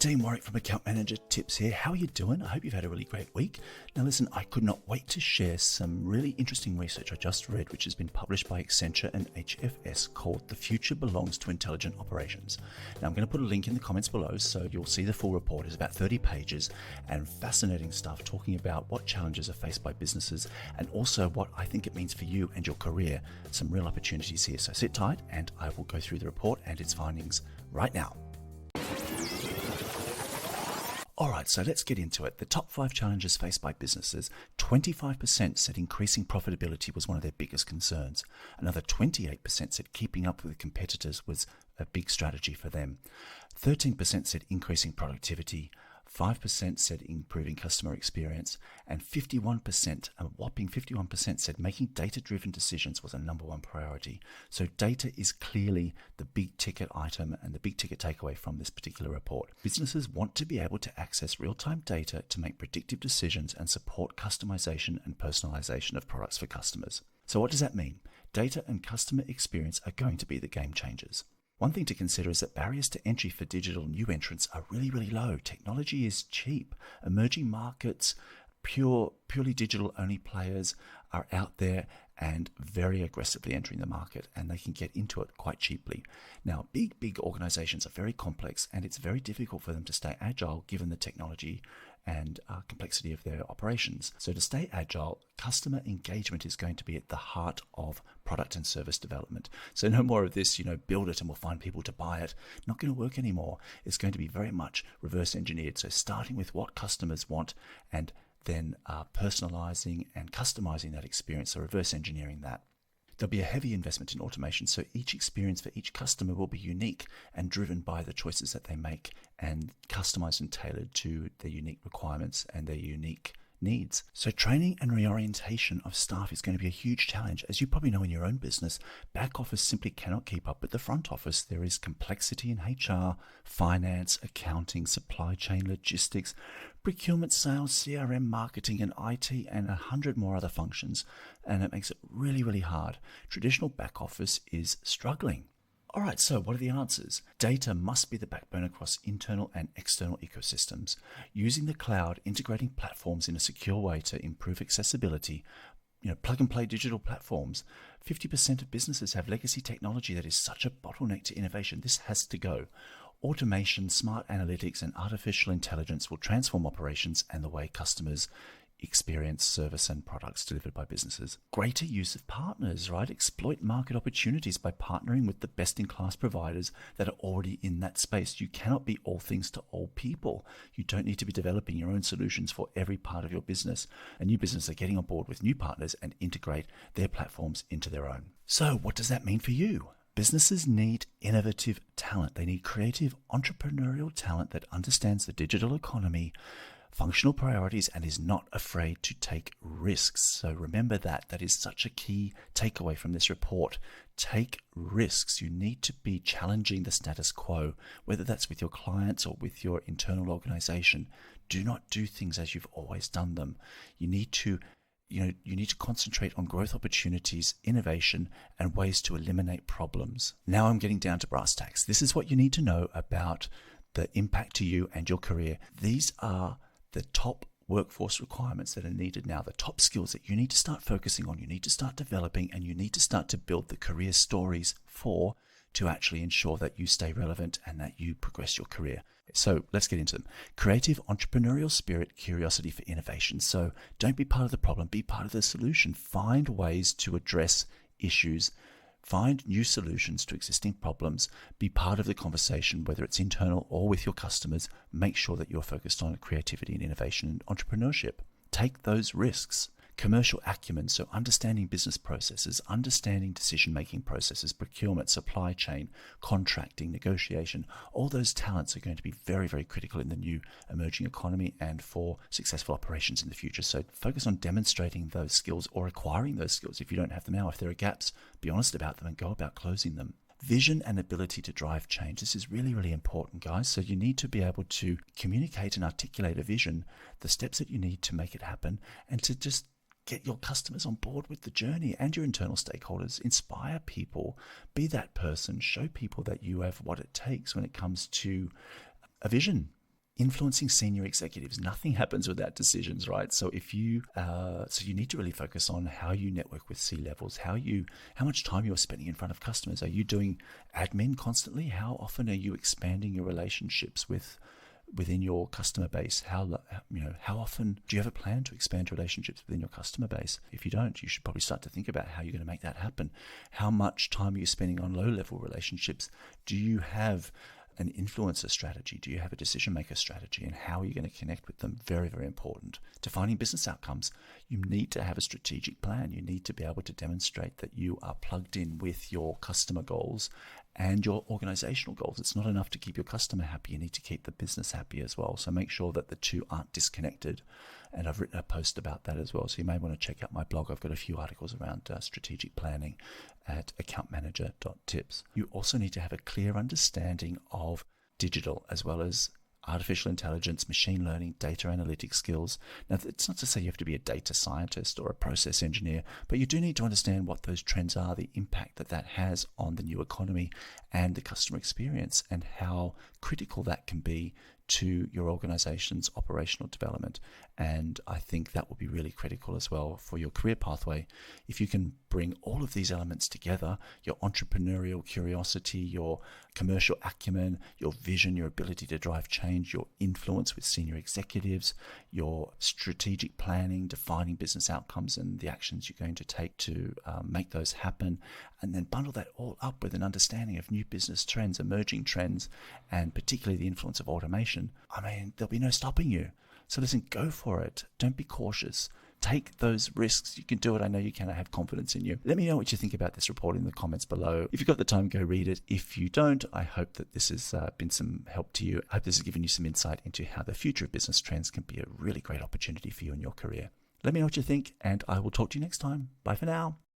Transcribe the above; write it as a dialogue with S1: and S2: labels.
S1: Dean Warwick from Account Manager Tips here. How are you doing? I hope you've had a really great week. Now listen, I could not wait to share some really interesting research I just read, which has been published by Accenture and HFS, called The Future Belongs to Intelligent Operations. Now I'm going to put a link in the comments below so you'll see the full report. It's about 30 pages and fascinating stuff talking about what challenges are faced by businesses and also what I think it means for you and your career. Some real opportunities here. So sit tight and I will go through the report and its findings right now. Alright, so let's get into it. The top 5 challenges faced by businesses. 25% said increasing profitability was one of their biggest concerns. Another 28% said keeping up with competitors was a big strategy for them. 13% said increasing productivity. 5% said improving customer experience, and 51%, a whopping 51%, said making data-driven decisions was a number one priority. So data is clearly the big ticket item and the big ticket takeaway from this particular report. Businesses want to be able to access real-time data to make predictive decisions and support customization and personalization of products for customers. So what does that mean? Data and customer experience are going to be the game changers. One thing to consider is that barriers to entry for digital new entrants are really low. Technology is cheap. Emerging markets, purely digital only players are out there and very aggressively entering the market, and they can get into it quite cheaply. Now, big organizations are very complex, and it's very difficult for them to stay agile given the technology and complexity of their operations. So to stay agile, customer engagement is going to be at the heart of product and service development. So no more of this, build it and we'll find people to buy it. Not going to work anymore. It's going to be very much reverse engineered. So starting with what customers want and then personalizing and customizing that experience, so reverse engineering that. There'll be a heavy investment in automation, so each experience for each customer will be unique and driven by the choices that they make and customized and tailored to their unique requirements and their unique needs. So training and reorientation of staff is going to be a huge challenge. As you probably know in your own business, back office simply cannot keep up with the front office. There is complexity in HR, finance, accounting, supply chain, logistics, procurement, sales, CRM, marketing, and IT, and 100 more other functions. And it makes it really hard. Traditional back office is struggling. All right, so what are the answers? Data must be the backbone across internal and external ecosystems. Using the cloud, integrating platforms in a secure way to improve accessibility, plug and play digital platforms. 50% of businesses have legacy technology that is such a bottleneck to innovation. This has to go. Automation, smart analytics, and artificial intelligence will transform operations and the way customers experience, service, and products delivered by businesses. Greater use of partners, right? Exploit market opportunities by partnering with the best-in-class providers that are already in that space. You cannot be all things to all people. You don't need to be developing your own solutions for every part of your business. A new business are getting on board with new partners and integrate their platforms into their own. So what does that mean for you? Businesses need innovative talent. They need creative, entrepreneurial talent that understands the digital economy, functional priorities, and is not afraid to take risks. So remember that is such a key takeaway from this report. Take risks. You need to be challenging the status quo, whether that's with your clients or with your internal organization. Do not do things as you've always done them. You need to concentrate on growth opportunities, innovation, and ways to eliminate problems. Now I'm getting down to brass tacks. This is what you need to know about the impact to you and your career. These are the top workforce requirements that are needed now, the top skills that you need to start focusing on, you need to start developing, and you need to start to build the career stories to actually ensure that you stay relevant and that you progress your career. So let's get into them. Creative, entrepreneurial spirit, curiosity for innovation. So don't be part of the problem, be part of the solution. Find ways to address issues. Find new solutions to existing problems. Be part of the conversation, whether it's internal or with your customers. Make sure that you're focused on creativity and innovation and entrepreneurship. Take those risks. Commercial acumen, so understanding business processes, understanding decision-making processes, procurement, supply chain, contracting, negotiation. All those talents are going to be very critical in the new emerging economy and for successful operations in the future. So focus on demonstrating those skills or acquiring those skills if you don't have them now. If there are gaps, be honest about them and go about closing them. Vision and ability to drive change. This is really important, guys. So you need to be able to communicate and articulate a vision, the steps that you need to make it happen, and to just get your customers on board with the journey and your internal stakeholders. Inspire people. Be that person. Show people that you have what it takes when it comes to a vision. influencing senior executives. Nothing happens without decisions, right? So if you, so you need to really focus on how you network with C-levels, how much time you're spending in front of customers. Are you doing admin constantly? How often are you expanding your relationships within your customer base? How often do you have a plan to expand relationships within your customer base? If you don't, you should probably start to think about how you're going to make that happen. How much time are you spending on low-level relationships? Do you have an influencer strategy? Do you have a decision maker strategy? And how are you going to connect with them? Very, very important. Defining business outcomes. You need to have a strategic plan. You need to be able to demonstrate that you are plugged in with your customer goals and your organizational goals. It's not enough to keep your customer happy. You need to keep the business happy as well. So make sure that the two aren't disconnected. And I've written a post about that as well. So you may want to check out my blog. I've got a few articles around strategic planning at accountmanager.tips. You also need to have a clear understanding of digital as well as artificial intelligence, machine learning, data analytics skills. Now, it's not to say you have to be a data scientist or a process engineer, but you do need to understand what those trends are, the impact that has on the new economy and the customer experience, and how critical that can be to your organization's operational development. And I think that will be really critical as well for your career pathway. If you can bring all of these elements together, your entrepreneurial curiosity, your commercial acumen, your vision, your ability to drive change, your influence with senior executives, your strategic planning, defining business outcomes and the actions you're going to take to make those happen, and then bundle that all up with an understanding of new business trends, emerging trends, and particularly the influence of automation, I mean, there'll be no stopping you. So listen, go for it. Don't be cautious. Take those risks. You can do it. I know you can. I have confidence in you. Let me know what you think about this report in the comments below. If you've got the time, go read it. If you don't, I hope that this has been some help to you. I hope this has given you some insight into how the future of business trends can be a really great opportunity for you in your career. Let me know what you think, and I will talk to you next time. Bye for now.